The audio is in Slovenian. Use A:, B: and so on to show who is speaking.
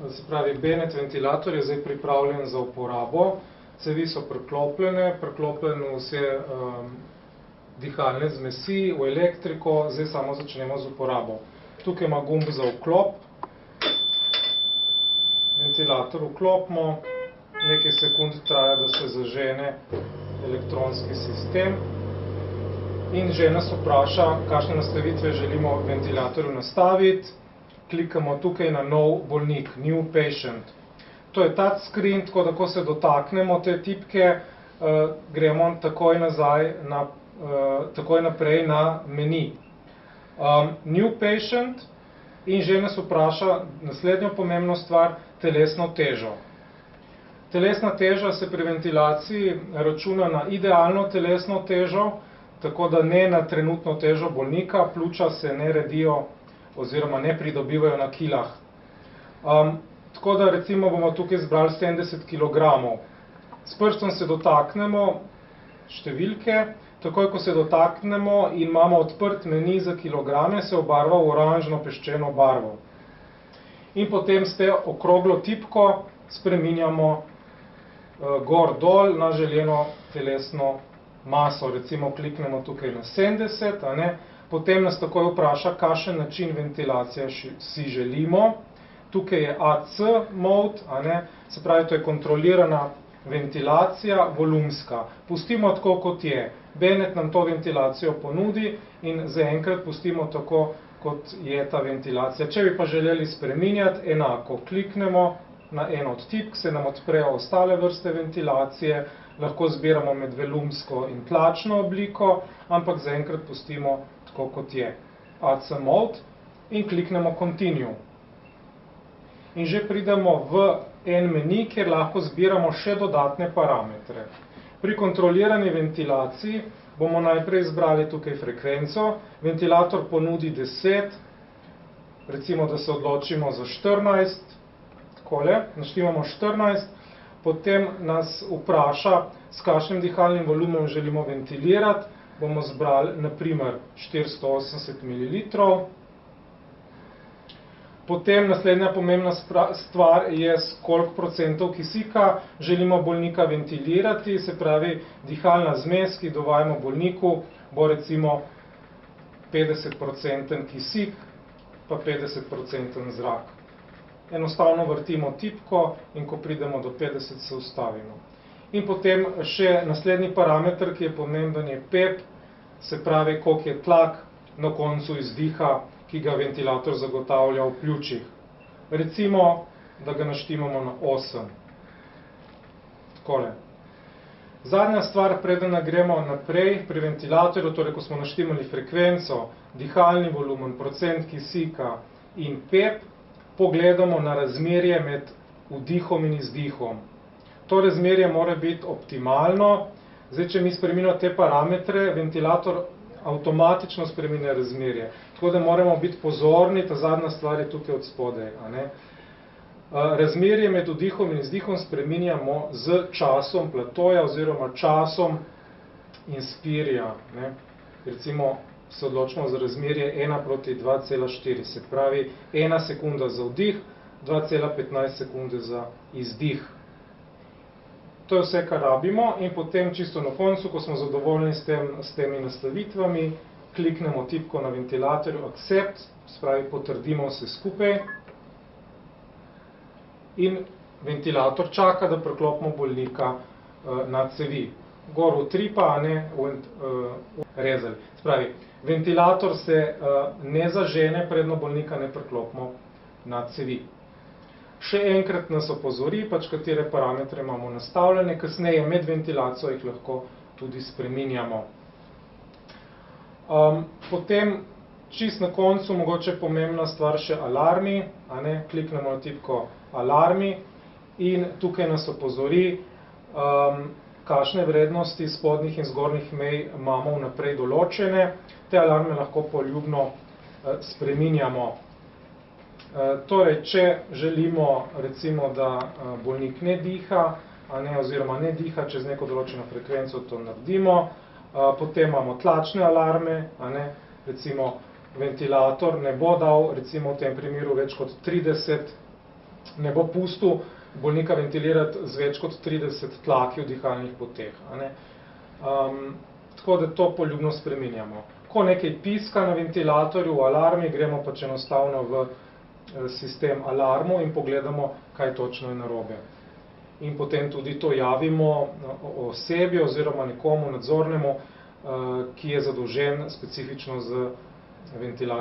A: Se pravi, Bennett ventilator je zdaj pripravljen za uporabo. Cevi so priklopljene vse dihalne zmesi, v elektriko, zdaj samo začnemo z uporabo. Tukaj ima gumb za vklop. Ventilator vklopimo, nekaj sekund traja, da se zažene elektronski sistem. In že nas vpraša, kakšne nastavitve želimo ventilatorju nastaviti. Klikamo tukaj na nov bolnik, New Patient. To je touchscreen, tako da ko se dotaknemo te tipke, gremo takoj naprej na meni. New Patient in že nas vpraša naslednjo pomembno stvar, telesno težo. Telesna teža se pri ventilaciji računa na idealno telesno težo, tako da ne na trenutno težo bolnika, pljuča se ne redijo oziroma ne pridobivajo na kilah. Tako da recimo bomo tukaj zbrali 70 kg. S prstom se dotaknemo številke, takoj ko se dotaknemo in imamo odprt meni za kilograme, se obarva v oranžno peščeno barvo. In potem s te okroglo tipko spreminjamo gor-dol na želeno telesno maso. Recimo kliknemo tukaj na 70, potem nas takoj vpraša, kakšen način ventilacije si želimo. Tukaj je AC mode, se pravi, to je kontrolirana ventilacija, volumska. Pustimo tako, kot je. Bennett nam to ventilacijo ponudi in zaenkrat pustimo tako, kot je ta ventilacija. Če bi pa želeli spreminjati, enako kliknemo na eno od tipk, se nam odprejo ostale vrste ventilacije, lahko zbiramo med volumsko in tlačno obliko, ampak zaenkrat pustimo tako, kot je. AC mode in kliknemo Continue. In že pridemo v en meni, kjer lahko zbiramo še dodatne parametre. Pri kontrolirani ventilaciji bomo najprej izbrali tukaj frekvenco. Ventilator ponudi 10, recimo, da se odločimo za 14, takole, naštimamo 14, potem nas vpraša, s kakšnim dihalnim volumom želimo ventilirati. Bomo zbrali, naprimer, 480 ml. Potem naslednja pomembna stvar je, s koliko procentov kisika želimo bolnika ventilirati, se pravi, dihalna zmes, ki dovajamo bolniku, bo recimo 50% kisik, pa 50% zrak. Enostavno vrtimo tipko in ko pridemo do 50, se ustavimo. In potem še naslednji parameter, ki je pomemben, je PEP, se pravi, koliko je tlak na koncu izdiha, ki ga ventilator zagotavlja v pljučih. Recimo, da ga naštimamo na 8. Takole. Zadnja stvar, preden gremo naprej pri ventilatorju, torej ko smo naštimali frekvenco, dihalni volumen, procent kisika in PEP, pogledamo na razmerje med vdihom in izdihom. To razmerje mora biti optimalno. Zdaj, če mi spremenimo te parametre, ventilator avtomatično spreminja razmerje. Tako da moramo biti pozorni, ta zadnja stvar je tukaj od spodaj. Razmerje med vdihom in izdihom spreminjamo z časom platoja oziroma časom inspirja. Recimo se odločimo za razmerje 1:2,4, se pravi 1 sekunda za vdih, 2,15 sekunde za izdih. To je vse, kar rabimo in potem čisto na koncu, ko smo zadovoljni s temi nastavitvami, kliknemo tipko na ventilatorju Accept, se pravi, potrdimo vse skupaj in ventilator čaka, da preklopimo bolnika na cevi. Gor utripa, rezali. Se pravi, ventilator se ne zažene, predno bolnika ne preklopimo na cevi. Še enkrat nas opozori, katere parametre imamo nastavljene, kasneje med ventilacijo jih lahko tudi spreminjamo. Potem, čist na koncu, mogoče pomembna stvar še alarmi, kliknemo na tipko alarmi in tukaj nas opozori, kakšne vrednosti spodnjih in zgornjih mej imamo vnaprej določene. Te alarme lahko poljubno spreminjamo. Torej, če želimo, recimo, da bolnik ne diha, oziroma ne diha čez neko določeno frekvenco, to naredimo. Potem imamo tlačne alarme, recimo ventilator ne bo dal, recimo v tem primeru, več kot 30 ne bo pustil bolnika ventilirati z več kot 30 tlaki v dihalnih poteh. Tako da to poljubno spreminjamo. Ko nekaj piska na ventilatorju v alarmi, gremo pač enostavno v sistem alarmov in pogledamo, kaj točno je narobe. In potem tudi to javimo osebi oziroma nekomu nadzornemu, ki je zadolžen specifično z ventilacijo.